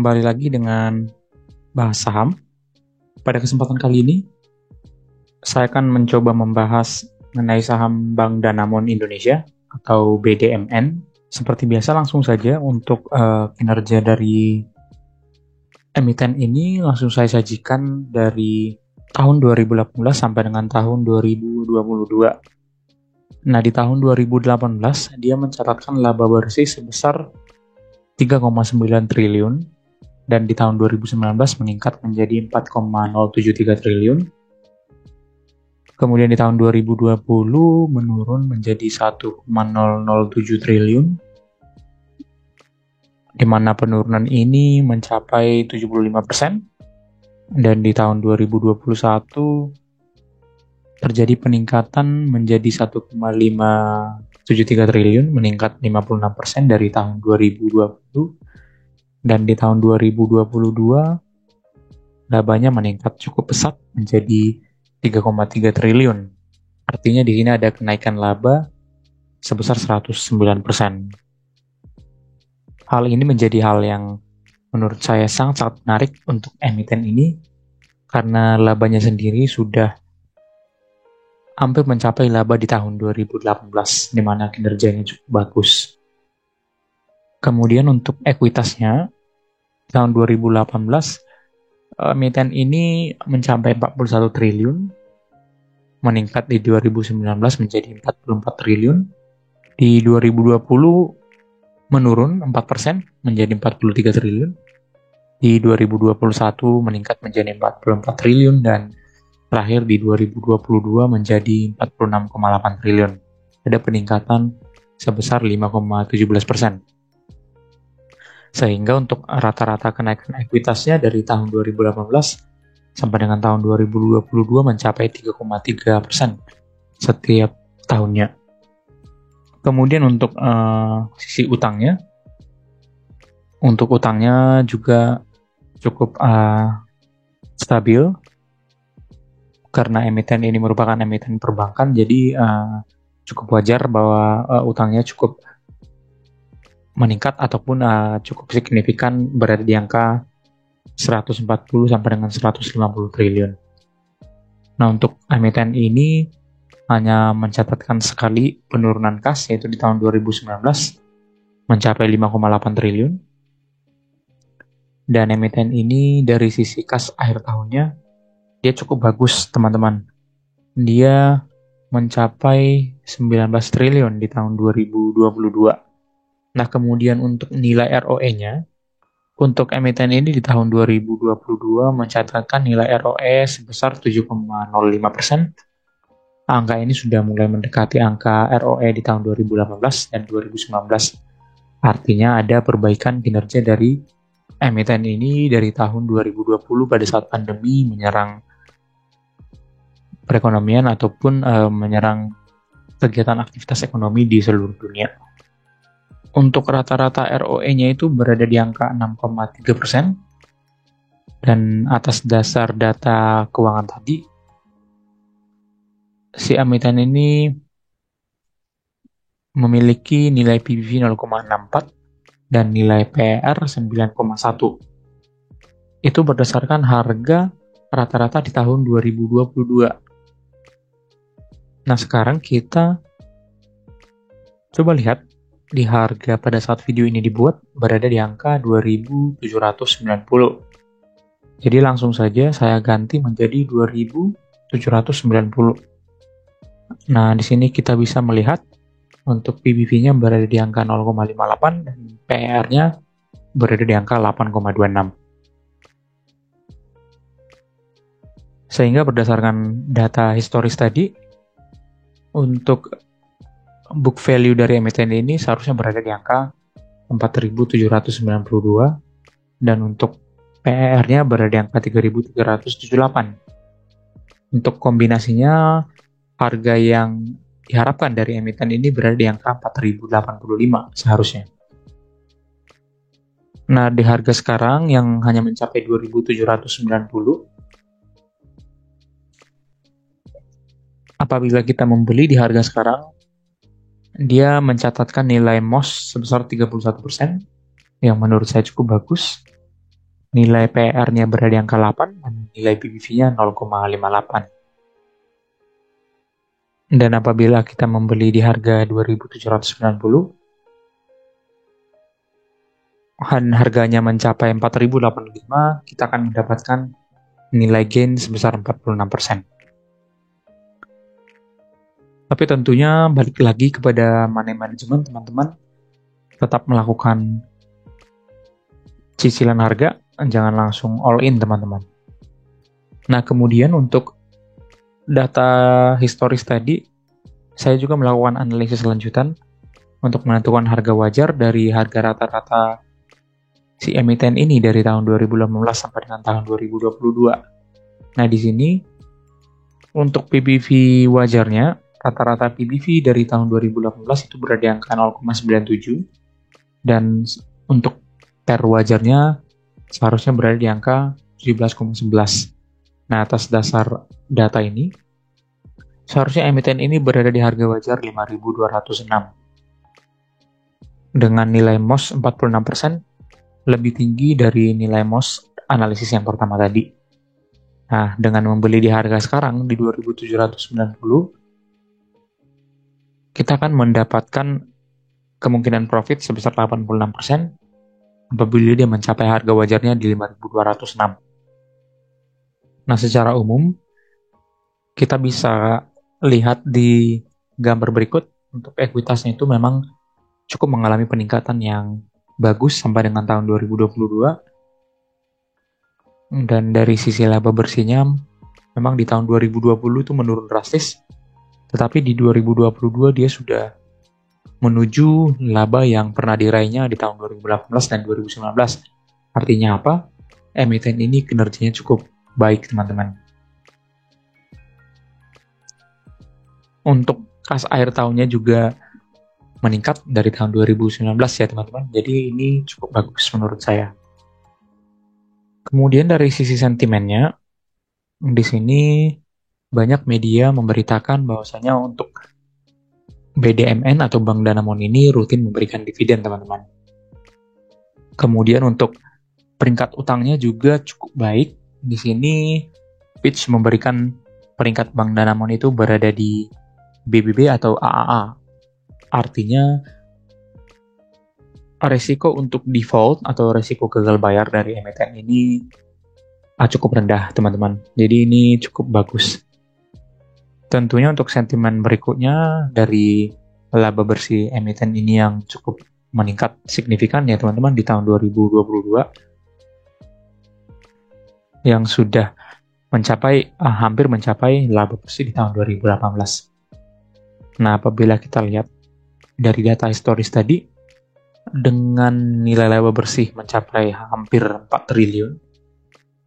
kembali lagi dengan bahas saham. Pada kesempatan kali ini, saya akan mencoba membahas mengenai saham Bank Danamon Indonesia atau BDMN. Seperti biasa, langsung saja untuk kinerja dari emiten ini langsung saya sajikan dari tahun 2018 sampai dengan tahun 2022. Nah, di tahun 2018 dia mencatatkan laba bersih sebesar 3,9 triliun dan di tahun 2019 meningkat menjadi 4,073 triliun. Kemudian di tahun 2020 menurun menjadi 1,007 triliun, di mana penurunan ini mencapai 75%. Dan di tahun 2021 terjadi peningkatan menjadi 1,573 triliun, meningkat 56% dari tahun 2020. Dan di tahun 2022 labanya meningkat cukup pesat menjadi 3,3 triliun. Artinya di sini ada kenaikan laba sebesar 109%. Hal ini menjadi hal yang menurut saya sangat menarik untuk emiten ini karena labanya sendiri sudah hampir mencapai laba di tahun 2018, di mana kinerjanya cukup bagus. Kemudian untuk ekuitasnya, tahun 2018, emiten ini mencapai 41 triliun, meningkat di 2019 menjadi 44 triliun. Di 2020 menurun 4% menjadi 43 triliun. Di 2021 meningkat menjadi 44 triliun dan terakhir di 2022 menjadi 46,8 triliun. Ada peningkatan sebesar 5,17%. Sehingga untuk rata-rata kenaikan ekuitasnya dari tahun 2018 sampai dengan tahun 2022 mencapai 3,3% setiap tahunnya. Kemudian untuk sisi utangnya, juga cukup stabil. Karena emiten ini merupakan emiten perbankan, jadi cukup wajar bahwa utangnya cukup meningkat ataupun cukup signifikan, berada di angka 140 sampai dengan 150 triliun. Nah, untuk emiten ini hanya mencatatkan sekali penurunan kas, yaitu di tahun 2019 mencapai 5,8 triliun. Dan emiten ini dari sisi kas akhir tahunnya dia cukup bagus, teman-teman. Dia mencapai 19 triliun di tahun 2022. Nah, kemudian untuk nilai ROE-nya, untuk emiten ini di tahun 2022 mencatatkan nilai ROE sebesar 7,05%. Angka ini sudah mulai mendekati angka ROE di tahun 2018 dan 2019. Artinya ada perbaikan kinerja dari emiten ini dari tahun 2020 pada saat pandemi menyerang perekonomian ataupun menyerang kegiatan aktivitas ekonomi di seluruh dunia. Untuk rata-rata ROE-nya itu berada di angka 6,3%. Dan atas dasar data keuangan tadi, si emiten ini memiliki nilai PBV 0,64 dan nilai PER 9,1. Itu berdasarkan harga rata-rata di tahun 2022. Nah, sekarang kita coba lihat di harga pada saat video ini dibuat berada di angka 2.790. Jadi langsung saja saya ganti menjadi 2.790. Nah, di sini kita bisa melihat untuk PBV-nya berada di angka 0,58 dan PER-nya berada di angka 8,26. Sehingga berdasarkan data historis tadi, untuk book value dari emiten ini seharusnya berada di angka 4.792 dan untuk PER-nya berada di angka 3.378. Untuk kombinasinya, harga yang diharapkan dari emiten ini berada di angka 4.085 seharusnya. Nah, di harga sekarang yang hanya mencapai 2.790, apabila kita membeli di harga sekarang, dia mencatatkan nilai MOS sebesar 31%, yang menurut saya cukup bagus. Nilai PR-nya berada di angka 8 dan nilai PBV-nya 0,58. Dan apabila kita membeli di harga 2.790 dan harganya mencapai 4.085, kita akan mendapatkan nilai gain sebesar 46%. Tapi tentunya balik lagi kepada money management, teman-teman. Tetap melakukan cicilan harga, jangan langsung all in, teman-teman. Nah, kemudian untuk data historis tadi, saya juga melakukan analisis lanjutan untuk menentukan harga wajar dari harga rata-rata si emiten ini dari tahun 2018 sampai dengan tahun 2022. Nah, di sini untuk PBV wajarnya, rata-rata PBV dari tahun 2018 itu berada di angka 0,97 dan untuk TER wajarnya seharusnya berada di angka 17,11. Nah, atas dasar data ini, seharusnya emiten ini berada di harga wajar 5.206. Dengan nilai MOS 46% lebih tinggi dari nilai MOS analisis yang pertama tadi. Nah, dengan membeli di harga sekarang di 2.790, kita akan mendapatkan kemungkinan profit sebesar 86% apabila dia mencapai harga wajarnya di 5.206. Nah, secara umum, kita bisa lihat di gambar berikut, untuk ekuitasnya itu memang cukup mengalami peningkatan yang bagus sampai dengan tahun 2022. Dan dari sisi laba bersihnya, memang di tahun 2020 itu menurun drastis, tetapi di 2022 dia sudah menuju laba yang pernah diraihnya di tahun 2018 dan 2019. Artinya apa? Emiten ini kinerjanya cukup baik, teman-teman. Untuk kas akhir tahunnya juga meningkat dari tahun 2019 ya, teman-teman. Jadi ini cukup bagus menurut saya. Kemudian dari sisi sentimennya, di sini banyak media memberitakan bahwasanya untuk BDMN atau Bank Danamon ini rutin memberikan dividen, teman-teman. Kemudian untuk peringkat utangnya juga cukup baik. Di sini Fitch memberikan peringkat Bank Danamon itu berada di BBB atau AAA. Artinya resiko untuk default atau resiko gagal bayar dari emiten ini cukup rendah, teman-teman. Jadi ini cukup bagus. Tentunya untuk sentimen berikutnya dari laba bersih emiten ini yang cukup meningkat signifikan ya, teman-teman, di tahun 2022 yang sudah mencapai hampir mencapai laba bersih di tahun 2018. Nah, apabila kita lihat dari data historis tadi, dengan nilai laba bersih mencapai hampir 4 triliun,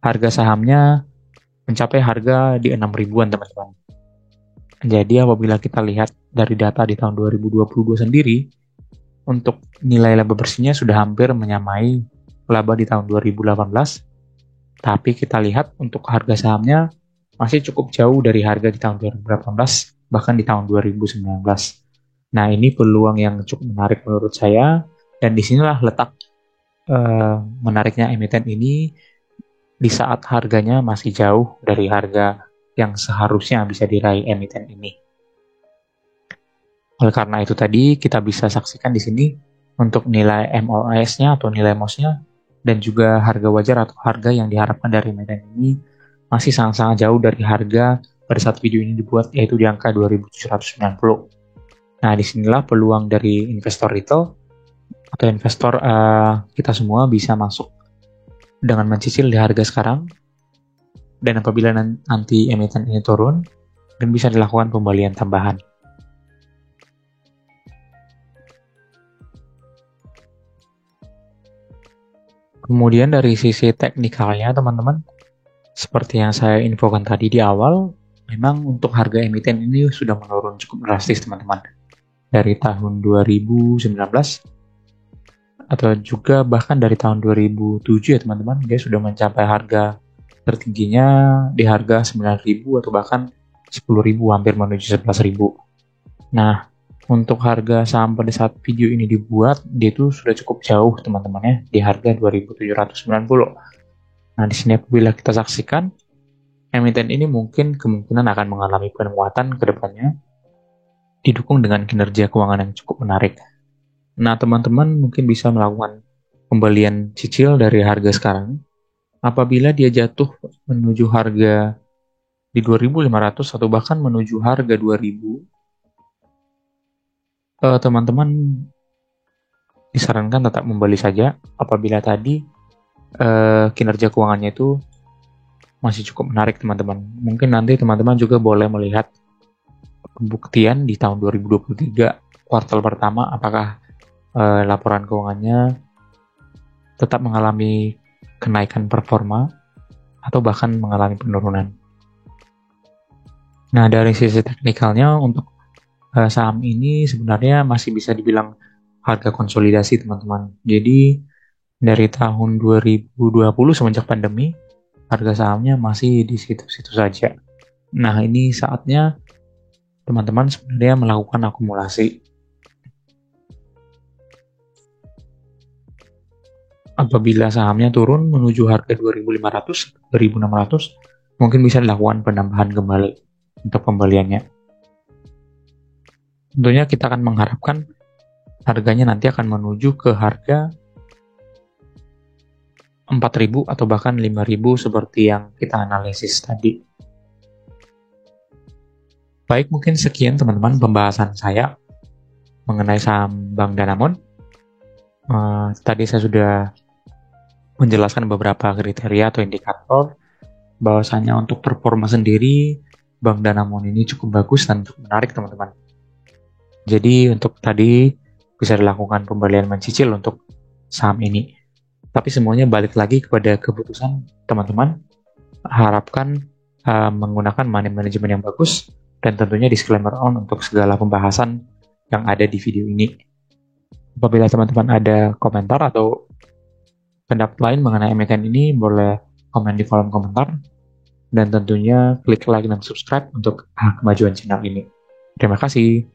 harga sahamnya mencapai harga di 6 ribuan, teman-teman. Jadi apabila kita lihat dari data di tahun 2022 sendiri, untuk nilai laba bersihnya sudah hampir menyamai laba di tahun 2018, tapi kita lihat untuk harga sahamnya masih cukup jauh dari harga di tahun 2018, bahkan di tahun 2019. Nah, ini peluang yang cukup menarik menurut saya, dan disinilah letak menariknya emiten ini di saat harganya masih jauh dari harga yang seharusnya bisa diraih emiten ini. Oleh karena itu tadi kita bisa saksikan di sini untuk nilai MOS-nya atau nilai MOS-nya dan juga harga wajar atau harga yang diharapkan dari emiten ini masih sangat-sangat jauh dari harga pada saat video ini dibuat, yaitu di angka 2.790. Nah, disinilah peluang dari investor retail atau investor kita semua bisa masuk dengan mencicil di harga sekarang, dan apabila nanti emiten ini turun, dan bisa dilakukan pembelian tambahan. Kemudian dari sisi teknikalnya, teman-teman, seperti yang saya infokan tadi di awal, memang untuk harga emiten ini sudah menurun cukup drastis, teman-teman. Dari tahun 2019 atau juga bahkan dari tahun 2007 ya, teman-teman, dia sudah mencapai harga tertingginya di harga 9.000 atau bahkan 10.000, hampir menuju 11.000. Nah, untuk harga saham pada saat video ini dibuat, dia itu sudah cukup jauh, teman-teman ya, di harga 2.790. Nah, di sini apabila kita saksikan, emiten ini mungkin kemungkinan akan mengalami penguatan ke depannya, didukung dengan kinerja keuangan yang cukup menarik. Nah, teman-teman mungkin bisa melakukan pembelian cicil dari harga sekarang. Apabila dia jatuh menuju harga di 2.500 atau bahkan menuju harga 2.000, teman-teman disarankan tetap membeli saja apabila tadi kinerja keuangannya itu masih cukup menarik, teman-teman. Mungkin nanti teman-teman juga boleh melihat pembuktian di tahun 2023 kuartal pertama apakah laporan keuangannya tetap mengalami kenaikan performa atau bahkan mengalami penurunan. Nah, dari sisi teknikalnya untuk saham ini sebenarnya masih bisa dibilang harga konsolidasi, teman-teman. Jadi dari tahun 2020 semenjak pandemi, harga sahamnya masih di situ-situ saja. Nah, ini saatnya teman-teman sebenarnya melakukan akumulasi. Apabila sahamnya turun menuju harga 2.500, 2.600, mungkin bisa dilakukan penambahan kembali untuk pembeliannya. Tentunya kita akan mengharapkan harganya nanti akan menuju ke harga 4.000 atau bahkan 5.000 seperti yang kita analisis tadi. Baik, mungkin sekian teman-teman pembahasan saya mengenai saham Bank Danamon. Tadi saya sudah menjelaskan beberapa kriteria atau indikator bahwasanya untuk performa sendiri Bank Danamon ini cukup bagus dan cukup menarik, teman-teman. Jadi untuk tadi bisa dilakukan pembelian mencicil untuk saham ini. Tapi semuanya balik lagi kepada keputusan teman-teman. Harapkan menggunakan money management yang bagus dan tentunya disclaimer on untuk segala pembahasan yang ada di video ini. Apabila teman-teman ada komentar atau pendapat lain mengenai emiten ini, boleh komen di kolom komentar. Dan tentunya klik like dan subscribe untuk kemajuan channel ini. Terima kasih.